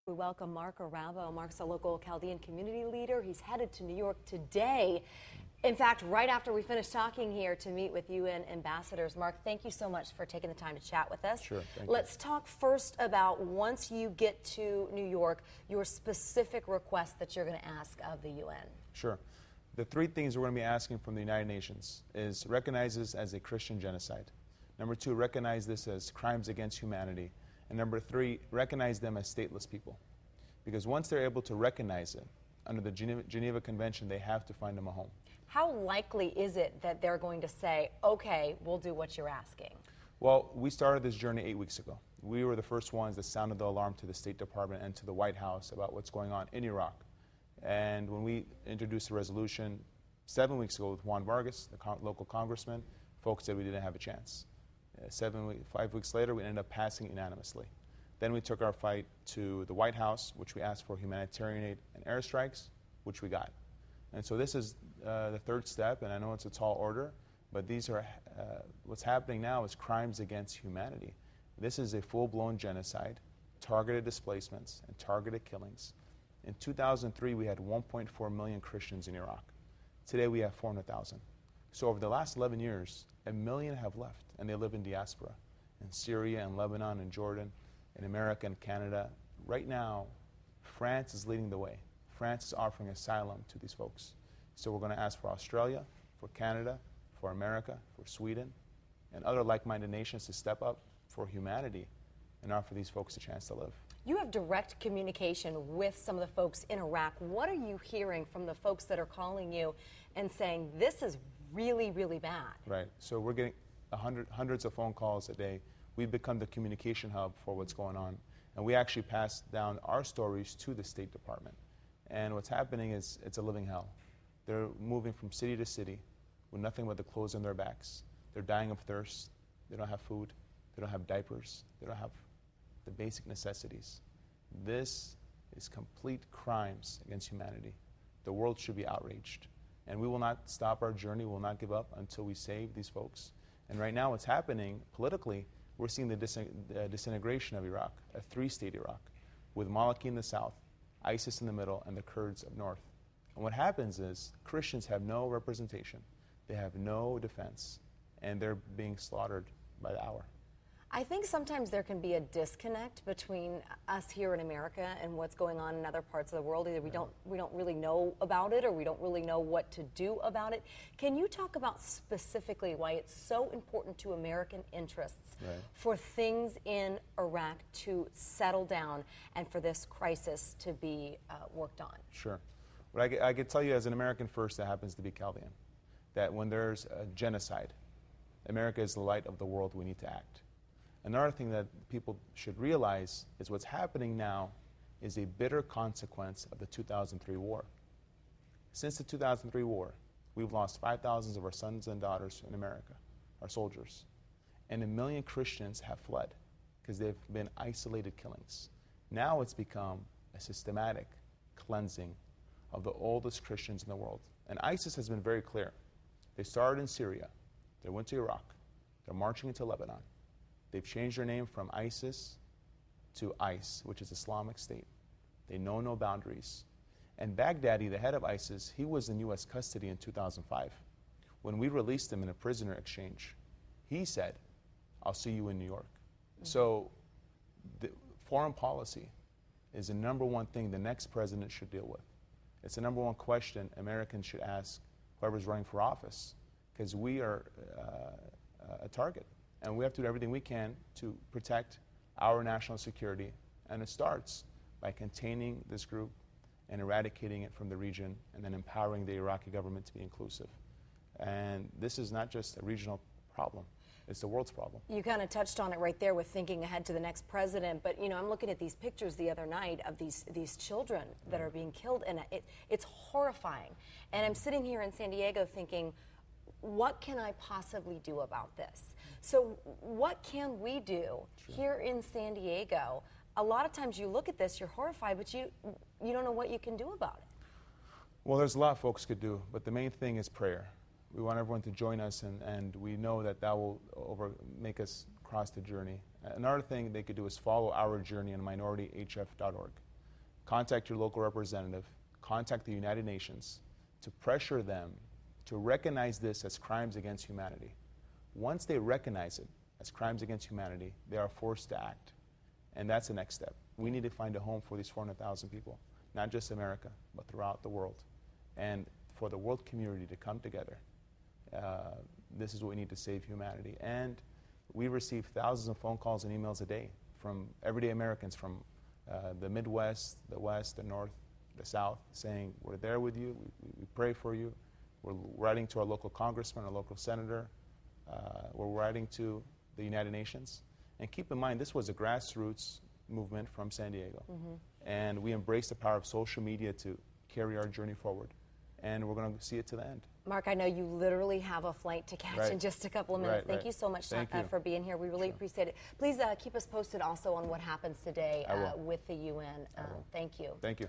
We welcome Mark Arabo. Mark's a local Chaldean community leader. He's headed to New York today. In fact, right after we finish talking here to meet with UN ambassadors. Mark, thank you so much for taking the time to chat with us. Sure, thank Let's talk first about, once you get to New York, your specific requests that you're going to ask of the UN. Sure. The three things we're going to be asking from the United Nations is recognize this as a Christian genocide. Number two, recognize this as crimes against humanity. And number three, recognize them as stateless people. Because once they're able to recognize it, under the Geneva Convention, they have to find them a home. How likely is it that they're going to say, okay, we'll do what you're asking? Well, we started this journey 8 weeks ago. We were the first ones that sounded the alarm to the State Department and to the White House about what's going on in Iraq. And when we introduced the resolution 7 weeks ago with Juan Vargas, the local congressman, folks said we didn't have a chance. 5 weeks later, we ended up passing unanimously. Then we took our fight to the White House, which we asked for humanitarian aid and airstrikes, which we got. And so this is the third step, and I know it's a tall order, but these are what's happening now is crimes against humanity. This is a full-blown genocide, targeted displacements, and targeted killings. In 2003, we had 1.4 million Christians in Iraq. Today, we have 400,000. So over the last 11 years, 1 million have left, and they live in diaspora, in Syria and Lebanon and Jordan, in America and Canada. Right now, France is leading the way. France is offering asylum to these folks. So we're going to ask for Australia, for Canada, for America, for Sweden, and other like-minded nations to step up for humanity and offer these folks a chance to live. You have direct communication with some of the folks in Iraq. What are you hearing from the folks that are calling you and saying, this is really, really bad? Right. So we're getting hundreds of phone calls a day. We've become the communication hub for what's going on. And we actually pass down our stories to the State Department. And what's happening is it's a living hell. They're moving from city to city with nothing but the clothes on their backs. They're dying of thirst. They don't have food. They don't have diapers. They don't have the basic necessities. This is complete crimes against humanity. The world should be outraged. And we will not stop our journey. We will not give up until we save these folks. And right now what's happening politically, we're seeing the disintegration of Iraq, a three-state Iraq, with Maliki in the south, ISIS in the middle, and the Kurds up north. And what happens is Christians have no representation. They have no defense. And they're being slaughtered by the hour. I think sometimes there can be a disconnect between us here in America and what's going on in other parts of the world. Either we don't really know about it, or we don't really know what to do about it. Can you talk about specifically why it's so important to American interests for things in Iraq to settle down and for this crisis to be worked on? Sure. What I could tell you as an American first that happens to be Chaldean, that when there's a genocide, America is the light of the world. We need to act. Another thing that people should realize is what's happening now is a bitter consequence of the 2003 war. Since the 2003 war, we've lost 5,000 of our sons and daughters in America, our soldiers. And 1 million Christians have fled because they've been isolated killings. Now it's become a systematic cleansing of the oldest Christians in the world. And ISIS has been very clear. They started in Syria. They went to Iraq. They're marching into Lebanon. They've changed their name from ISIS to ICE, which is Islamic State. They know no boundaries. And Baghdadi, the head of ISIS, he was in U.S. custody in 2005. When we released him in a prisoner exchange, he said, I'll see you in New York. So the foreign policy is the #1 thing the next president should deal with. It's the #1 question Americans should ask whoever's running for office, because we are a target. And we have to do everything we can to protect our national security. And it starts by containing this group and eradicating it from the region, and then empowering the Iraqi government to be inclusive. And this is not just a regional problem. It's the world's problem. You kind of touched on it right there with thinking ahead to the next president. But, you know, I'm looking at these pictures the other night of these children that are being killed, and it's horrifying. And I'm sitting here in San Diego thinking, what can I possibly do about this? So what can we do here in San Diego? A lot of times you look at this, you're horrified, but you don't know what you can do about it. Well, there's a lot folks could do, but the main thing is prayer. We want everyone to join us, and we know that will make us cross the journey. Another thing they could do is follow our journey on minorityhf.org. contact your local representative, contact the United Nations to pressure them to recognize this as crimes against humanity. Once they recognize it as crimes against humanity, they are forced to act. And that's the next step. We need to find a home for these 400,000 people, not just America, but throughout the world. And for the world community to come together, this is what we need to save humanity. And we receive thousands of phone calls and emails a day from everyday Americans from the Midwest, the West, the North, the South, saying, we're there with you, we pray for you. We're writing to our local congressman, our local senator. We're writing to the United Nations. And keep in mind, this was a grassroots movement from San Diego. And we embrace the power of social media to carry our journey forward. And we're going to see it to the end. Mark, I know you literally have a flight to catch in just a couple of minutes. Thank you so much for being here. We really appreciate it. Please keep us posted also on what happens today with the UN. Thank you. Thank you.